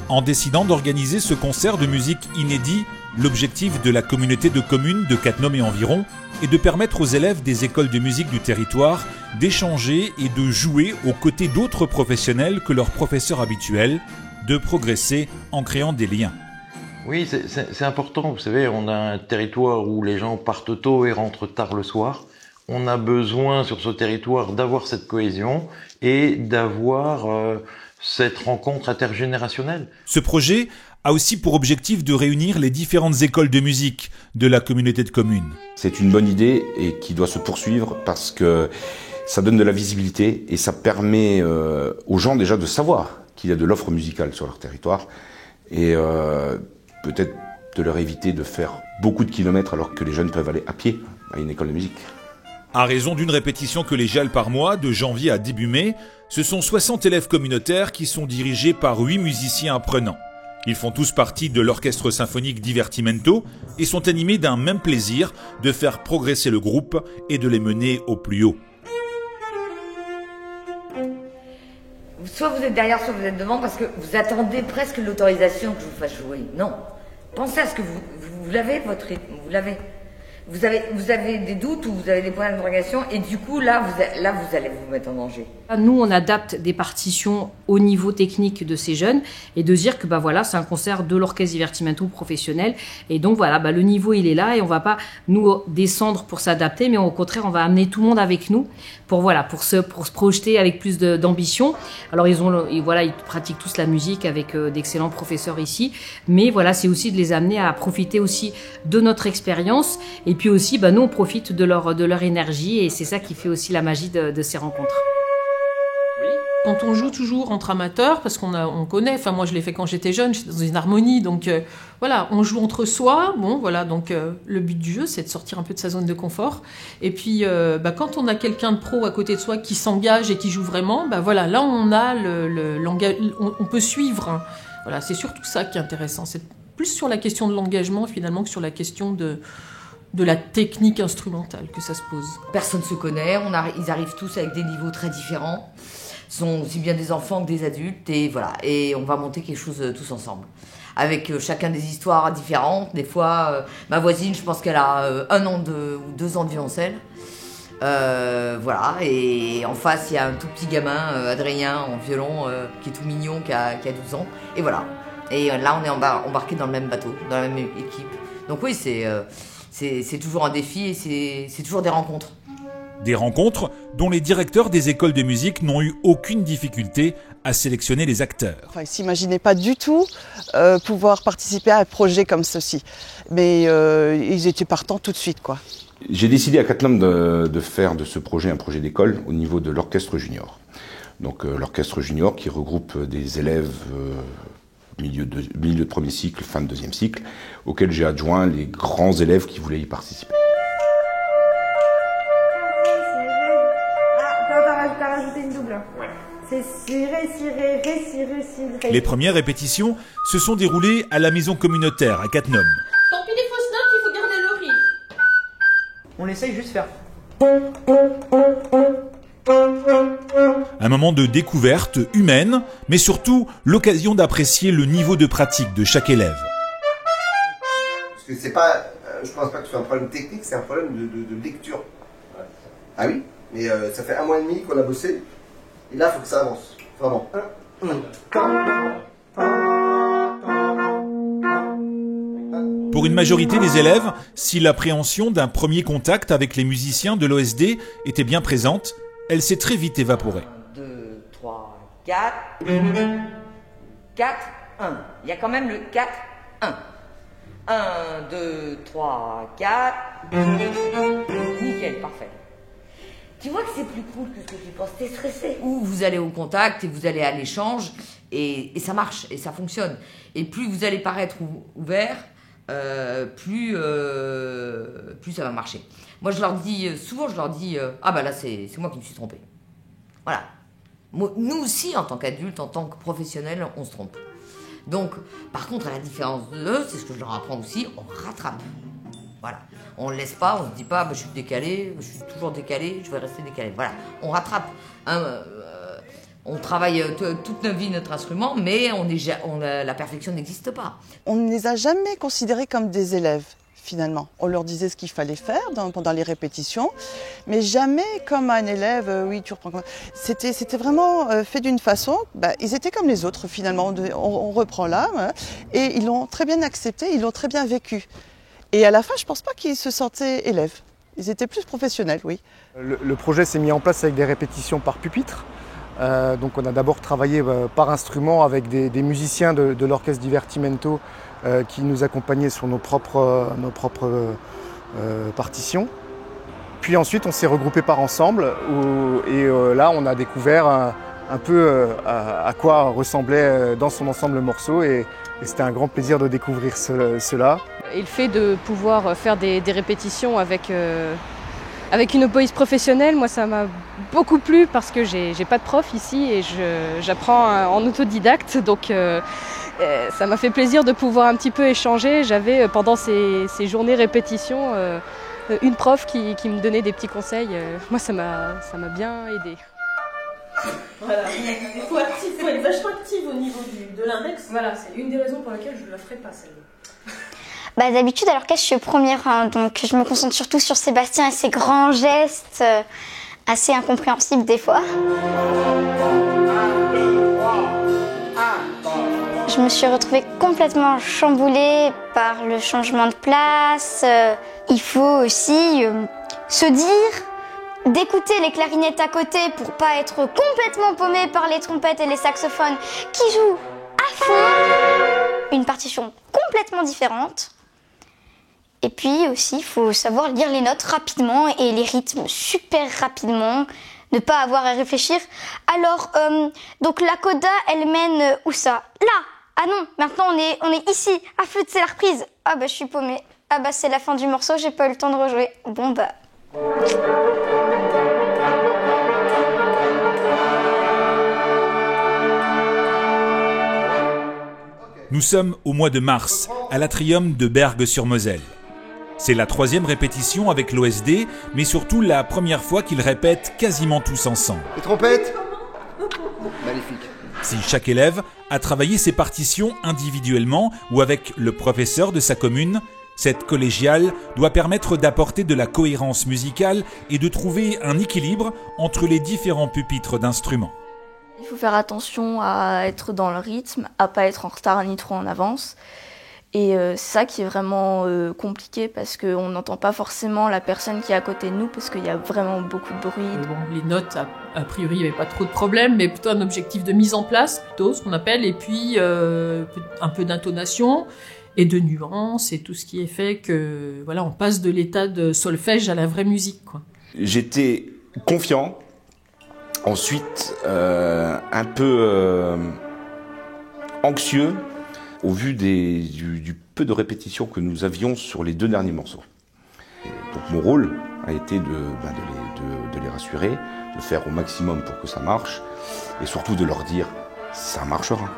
En décidant d'organiser ce concert de musique inédit, l'objectif de la communauté de communes de Cattenom et environ est de permettre aux élèves des écoles de musique du territoire d'échanger et de jouer aux côtés d'autres professionnels que leurs professeurs habituels, de progresser en créant des liens. Oui, c'est important. Vous savez, on a un territoire où les gens partent tôt et rentrent tard le soir. On a besoin sur ce territoire d'avoir cette cohésion et d'avoir cette rencontre intergénérationnelle. Ce projet a aussi pour objectif de réunir les différentes écoles de musique de la communauté de communes. C'est une bonne idée et qui doit se poursuivre parce que ça donne de la visibilité et ça permet aux gens déjà de savoir qu'il y a de l'offre musicale sur leur territoire et peut-être de leur éviter de faire beaucoup de kilomètres alors que les jeunes peuvent aller à pied à une école de musique. À raison d'une répétition collégiale par mois, de janvier à début mai, ce sont 60 élèves communautaires qui sont dirigés par 8 musiciens apprenants. Ils font tous partie de l'orchestre symphonique Divertimento et sont animés d'un même plaisir de faire progresser le groupe et de les mener au plus haut. Soit vous êtes derrière, soit vous êtes devant, parce que vous attendez presque l'autorisation que je vous fasse jouer. Non. Pensez à ce que vous l'avez, votre rythme, vous l'avez. Vous avez des doutes ou vous avez des points d'interrogation et du coup, là, vous allez vous mettre en danger. Nous, on adapte des partitions au niveau technique de ces jeunes et de dire que voilà, c'est un concert de l'orchestre Divertimento professionnel. Et donc, voilà, le niveau, il est là et on ne va pas nous descendre pour s'adapter, mais au contraire, on va amener tout le monde avec nous pour se projeter avec plus d'ambition. Alors, ils pratiquent tous la musique avec d'excellents professeurs ici. Mais voilà, c'est aussi de les amener à profiter aussi de notre expérience. Et puis aussi, nous, on profite de leur énergie et c'est ça qui fait aussi la magie de ces rencontres. Quand on joue toujours entre amateurs, parce qu'on connaît, moi je l'ai fait quand j'étais jeune, j'étais dans une harmonie, donc voilà, on joue entre soi, donc le but du jeu c'est de sortir un peu de sa zone de confort, et puis quand on a quelqu'un de pro à côté de soi qui s'engage et qui joue vraiment, là on a on peut suivre, hein. Voilà, c'est surtout ça qui est intéressant, c'est plus sur la question de l'engagement finalement que sur la question de la technique instrumentale que ça se pose. Personne ne se connaît, ils arrivent tous avec des niveaux très différents. Ce sont aussi bien des enfants que des adultes, et voilà. Et on va monter quelque chose tous ensemble. Avec chacun des histoires différentes. Des fois, ma voisine, je pense qu'elle a 1 an ou 2 ans de violoncelle. Voilà. Et en face, il y a un tout petit gamin, Adrien, en violon, qui est tout mignon, qui a 12 ans. Et voilà. Et là, on est embarqués dans le même bateau, dans la même équipe. Donc oui, c'est toujours un défi et c'est toujours des rencontres. Des rencontres dont les directeurs des écoles de musique n'ont eu aucune difficulté à sélectionner les acteurs. Ils ne s'imaginaient pas du tout pouvoir participer à un projet comme ceci. Mais ils étaient partants tout de suite, quoi. J'ai décidé à Cattenom de faire de ce projet un projet d'école au niveau de l'orchestre junior. Donc l'orchestre junior qui regroupe des élèves milieu de premier cycle, fin de deuxième cycle, auquel j'ai adjoint les grands élèves qui voulaient y participer. C'est si, ré, si, ré, ré, si, ré, si, ré. Les premières répétitions se sont déroulées à la maison communautaire à Cattenom. Tant pis les fausses notes, il faut garder le rythme. On essaye juste faire. Un moment de découverte humaine, mais surtout l'occasion d'apprécier le niveau de pratique de chaque élève. Parce que c'est pas, je pense pas que ce soit un problème technique, c'est un problème de lecture. Ouais. Ah oui, mais ça fait 1 mois et demi qu'on a bossé. Et là, il faut que ça avance, vraiment. Pour une majorité des élèves, si l'appréhension d'un premier contact avec les musiciens de l'OSD était bien présente, elle s'est très vite évaporée. 1, 2, 3, 4. 4, 1. Il y a quand même le 4, 1. 1, 2, 3, 4. Nickel, parfait. Tu vois que c'est plus cool que ce que tu penses, t'es stressé. Ou vous allez au contact et vous allez à l'échange et ça marche et ça fonctionne. Et plus vous allez paraître ouvert, plus ça va marcher. Moi je leur dis, souvent ah bah là c'est moi qui me suis trompé. Voilà. Nous aussi en tant qu'adultes, en tant que professionnels, on se trompe. Donc par contre à la différence d'eux, c'est ce que je leur apprends aussi, on rattrape. Voilà. On ne laisse pas, on ne se dit pas bah, je suis décalé, je suis toujours décalé, je vais rester décalé. Voilà, on rattrape. On travaille toute notre vie notre instrument, mais la perfection n'existe pas. On ne les a jamais considérés comme des élèves, finalement. On leur disait ce qu'il fallait faire pendant les répétitions, mais jamais comme un élève, oui, tu reprends. C'était vraiment fait d'une façon, ils étaient comme les autres, finalement. On reprend là, hein, et ils l'ont très bien accepté, ils l'ont très bien vécu. Et à la fin, je ne pense pas qu'ils se sentaient élèves. Ils étaient plus professionnels, oui. Le projet s'est mis en place avec des répétitions par pupitre. Donc on a d'abord travaillé par instrument avec des musiciens de l'orchestre Divertimento qui nous accompagnaient sur nos propres partitions. Puis ensuite on s'est regroupé par ensemble et là on a découvert un peu à quoi ressemblait dans son ensemble le morceau et c'était un grand plaisir de découvrir cela. Et le fait de pouvoir faire des répétitions avec une oboïste professionnelle, moi ça m'a beaucoup plu parce que j'ai pas de prof ici et j'apprends en autodidacte, donc ça m'a fait plaisir de pouvoir un petit peu échanger. J'avais pendant ces journées répétitions une prof qui me donnait des petits conseils. Moi ça m'a bien aidé. Voilà, il faut être vachement active au niveau de l'index. Voilà, c'est une des raisons pour lesquelles je ne la ferai pas celle-là. D'habitude, à l'orchestre, je suis première, hein, donc je me concentre surtout sur Sébastien et ses grands gestes, assez incompréhensibles des fois. Je me suis retrouvée complètement chamboulée par le changement de place. Il faut aussi se dire d'écouter les clarinettes à côté pour pas être complètement paumé par les trompettes et les saxophones qui jouent à fond. Une partition complètement différente. Et puis aussi, il faut savoir lire les notes rapidement et les rythmes super rapidement, ne pas avoir à réfléchir. Alors, donc la coda, elle mène où ça? Là. Ah non, maintenant on est ici. Ah flûte, c'est la reprise. Ah je suis paumée. Ah c'est la fin du morceau, j'ai pas eu le temps de rejouer. Bon Nous sommes au mois de mars, à l'Atrium de Bergues-sur-Moselle. C'est la 3e répétition avec l'OSD, mais surtout la première fois qu'ils répètent quasiment tous ensemble. Les trompettes. Magnifique. Si chaque élève a travaillé ses partitions individuellement ou avec le professeur de sa commune, cette collégiale doit permettre d'apporter de la cohérence musicale et de trouver un équilibre entre les différents pupitres d'instruments. Il faut faire attention à être dans le rythme, à pas être en retard ni trop en avance. Et c'est ça qui est vraiment compliqué parce qu'on n'entend pas forcément la personne qui est à côté de nous parce qu'il y a vraiment beaucoup de bruit. Les notes, a priori, il n'y avait pas trop de problèmes, mais plutôt un objectif de mise en place, plutôt ce qu'on appelle, et puis un peu d'intonation et de nuances et tout ce qui est fait que voilà, on passe de l'état de solfège à la vraie musique, quoi. J'étais confiant. Ensuite, un peu anxieux au vu du peu de répétitions que nous avions sur les 2 derniers morceaux. Et donc mon rôle a été de les rassurer, de faire au maximum pour que ça marche, et surtout de leur dire « ça marchera ».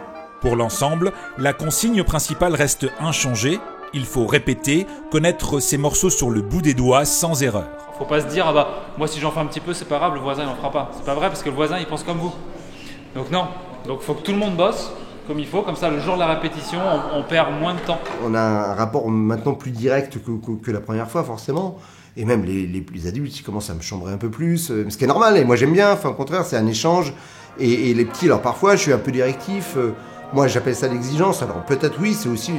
Pour l'ensemble, la consigne principale reste inchangée. Il faut répéter, connaître ces morceaux sur le bout des doigts sans erreur. Faut pas se dire moi si j'en fais un petit peu c'est pas grave, le voisin il en fera pas. C'est pas vrai parce que le voisin il pense comme vous. Donc non, donc faut que tout le monde bosse comme il faut, comme ça le jour de la répétition on perd moins de temps. On a un rapport maintenant plus direct que la première fois forcément. Et même les adultes ils commencent à me chambrer un peu plus, ce qui est normal et moi j'aime bien, au contraire c'est un échange. Et les petits, alors parfois je suis un peu directif, moi j'appelle ça l'exigence, alors peut-être oui c'est aussi...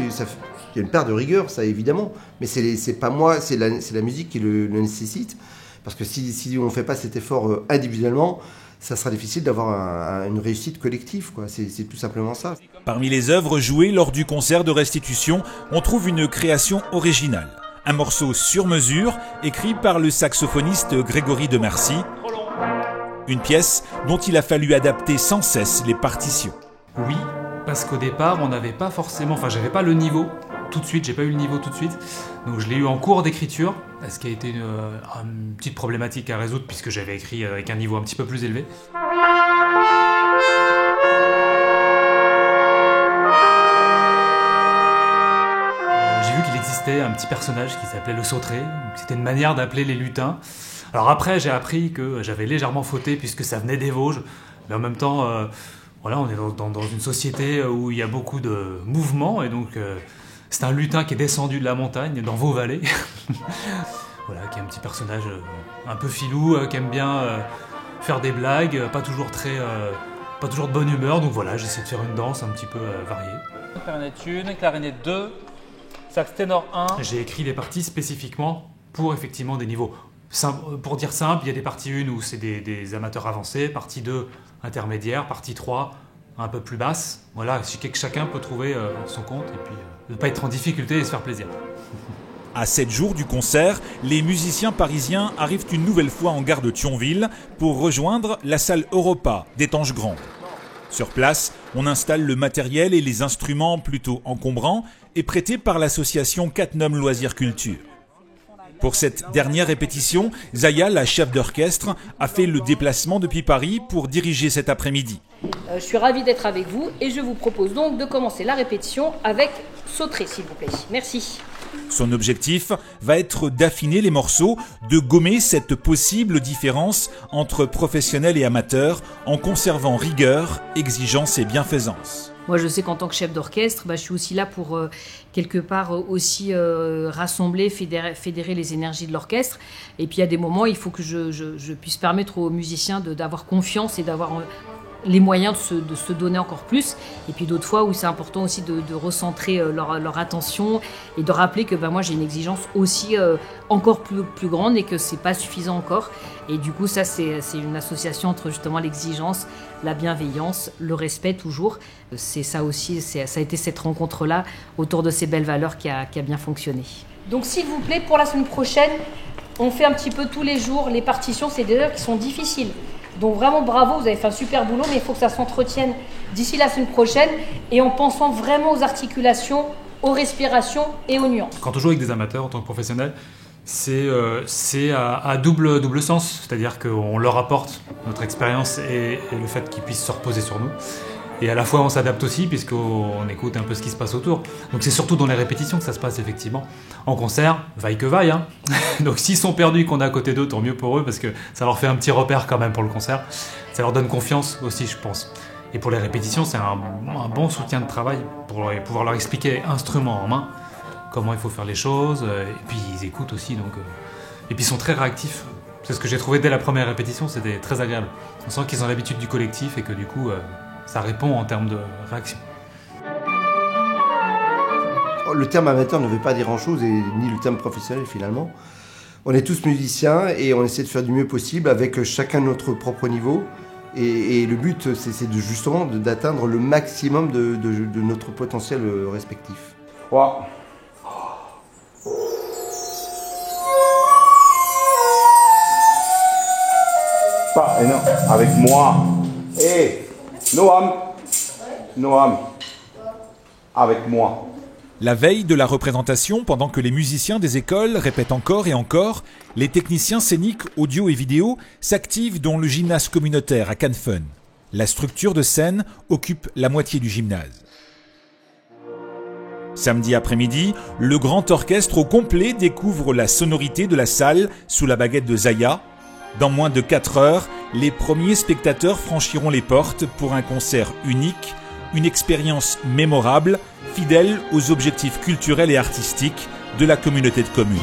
Il y a une part de rigueur, ça évidemment, mais c'est pas moi, c'est la musique qui le nécessite. Parce que si on ne fait pas cet effort individuellement, ça sera difficile d'avoir une réussite collective, quoi. C'est tout simplement ça. Parmi les œuvres jouées lors du concert de restitution, on trouve une création originale. Un morceau sur mesure, écrit par le saxophoniste Grégory de Mercy. Une pièce dont il a fallu adapter sans cesse les partitions. Oui, parce qu'au départ, on n'avait pas forcément... Enfin, j'avais pas le niveau tout de suite, j'ai pas eu le niveau tout de suite. Donc je l'ai eu en cours d'écriture, ce qui a été une petite problématique à résoudre puisque j'avais écrit avec un niveau un petit peu plus élevé. J'ai vu qu'il existait un petit personnage qui s'appelait le sauteré, c'était une manière d'appeler les lutins. Alors après, j'ai appris que j'avais légèrement fauté puisque ça venait des Vosges. Mais en même temps, voilà, on est dans une société où il y a beaucoup de mouvements, et donc c'est un lutin qui est descendu de la montagne dans vos vallées. Voilà, qui est un petit personnage un peu filou, qui aime bien faire des blagues, pas toujours de bonne humeur. Donc voilà, j'essaie de faire une danse un petit peu variée. Clarinette 1, clarinette 2, sax ténor 1. J'ai écrit les parties spécifiquement pour effectivement des niveaux. Pour dire simple, il y a des parties 1 où c'est des amateurs avancés, partie 2 intermédiaire, partie 3 un peu plus basse. Voilà, chacun peut trouver son compte et puis ne pas être en difficulté et se faire plaisir. À 7 jours du concert, les musiciens parisiens arrivent une nouvelle fois en gare de Thionville pour rejoindre la salle Europa d'Étanges Grand. Sur place, on installe le matériel et les instruments plutôt encombrants et prêtés par l'association Catnum Loisirs Culture. Pour cette dernière répétition, Zaya, la chef d'orchestre, a fait le déplacement depuis Paris pour diriger cet après-midi. Je suis ravie d'être avec vous et je vous propose donc de commencer la répétition avec Sauterelle, s'il vous plaît. Merci. Son objectif va être d'affiner les morceaux, de gommer cette possible différence entre professionnels et amateurs en conservant rigueur, exigence et bienfaisance. Moi, je sais qu'en tant que chef d'orchestre, je suis aussi là pour, quelque part, aussi rassembler, fédérer les énergies de l'orchestre. Et puis, il y a des moments, il faut que je puisse permettre aux musiciens d'avoir confiance et d'avoir les moyens de se donner encore plus. Et puis, d'autres fois où c'est important aussi de recentrer leur attention et de rappeler que moi, j'ai une exigence aussi encore plus grande et que c'est pas suffisant encore. Et du coup, ça, c'est une association entre justement l'exigence, la bienveillance, le respect toujours. C'est ça aussi, ça a été cette rencontre-là autour de ces belles valeurs qui a bien fonctionné. Donc, s'il vous plaît, pour la semaine prochaine, on fait un petit peu tous les jours. Les partitions, c'est des heures qui sont difficiles. Donc vraiment bravo, vous avez fait un super boulot, mais il faut que ça s'entretienne d'ici la semaine prochaine et en pensant vraiment aux articulations, aux respirations et aux nuances. Quand on joue avec des amateurs en tant que professionnel, c'est à double sens, c'est-à-dire qu'on leur apporte notre expérience et le fait qu'ils puissent se reposer sur nous. Et à la fois on s'adapte aussi puisqu'on écoute un peu ce qui se passe autour. Donc c'est surtout dans les répétitions que ça se passe effectivement. En concert, vaille que vaille. Hein. Donc s'ils sont perdus qu'on est à côté d'eux, tant mieux pour eux parce que ça leur fait un petit repère quand même pour le concert. Ça leur donne confiance aussi, je pense. Et pour les répétitions, c'est un bon soutien de travail pour pouvoir leur expliquer instrument en main comment il faut faire les choses. Et puis ils écoutent aussi. Et puis ils sont très réactifs. C'est ce que j'ai trouvé dès la première répétition, c'était très agréable. On sent qu'ils ont l'habitude du collectif et que du coup... ça répond en termes de réaction. Le terme amateur ne veut pas dire grand-chose, et ni le terme professionnel finalement. On est tous musiciens et on essaie de faire du mieux possible avec chacun notre propre niveau. Et le but, c'est justement d'atteindre le maximum de notre potentiel respectif. 3. Pas, et non, avec moi. Et Noam, avec moi. La veille de la représentation, pendant que les musiciens des écoles répètent encore et encore, les techniciens scéniques audio et vidéo s'activent dans le gymnase communautaire à Cannes-Fun. La structure de scène occupe la moitié du gymnase. Samedi après-midi, le grand orchestre au complet découvre la sonorité de la salle sous la baguette de Zaya. Dans moins de 4 heures, les premiers spectateurs franchiront les portes pour un concert unique, une expérience mémorable, fidèle aux objectifs culturels et artistiques de la communauté de communes.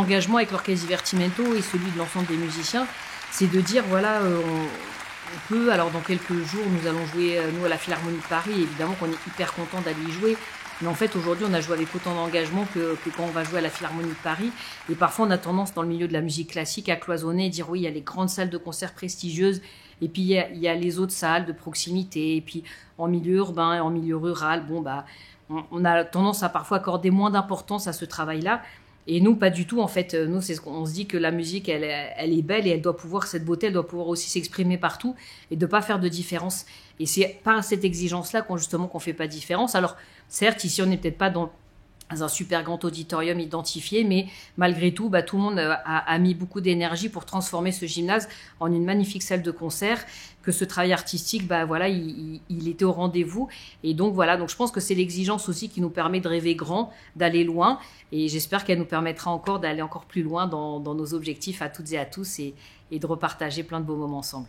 engagement avec l'orchestre Divertimento et celui de l'ensemble des musiciens, c'est de dire, voilà, on peut, alors dans quelques jours, nous allons jouer, nous, à la Philharmonie de Paris, évidemment qu'on est hyper content d'aller y jouer, mais en fait, aujourd'hui, on a joué avec autant d'engagement que quand on va jouer à la Philharmonie de Paris, et parfois, on a tendance, dans le milieu de la musique classique, à cloisonner et dire, oui, il y a les grandes salles de concert prestigieuses, et puis il y a les autres salles de proximité, et puis en milieu urbain et en milieu rural, bon, bah, on a tendance à parfois accorder moins d'importance à ce travail-là. Et nous, pas du tout, en fait. Nous, c'est ce qu'on se dit, que la musique, elle est belle et elle doit pouvoir, cette beauté, elle doit pouvoir aussi s'exprimer partout et de pas faire de différence. Et c'est par cette exigence-là qu'on fait pas de différence. Alors, certes, ici, on n'est peut-être pas dans un super grand auditorium identifié, mais malgré tout, bah, tout le monde a mis beaucoup d'énergie pour transformer ce gymnase en une magnifique salle de concert, que ce travail artistique, bah, voilà, il était au rendez-vous. Et donc, voilà, donc je pense que c'est l'exigence aussi qui nous permet de rêver grand, d'aller loin, et j'espère qu'elle nous permettra encore d'aller encore plus loin dans nos objectifs à toutes et à tous, et de repartager plein de beaux moments ensemble.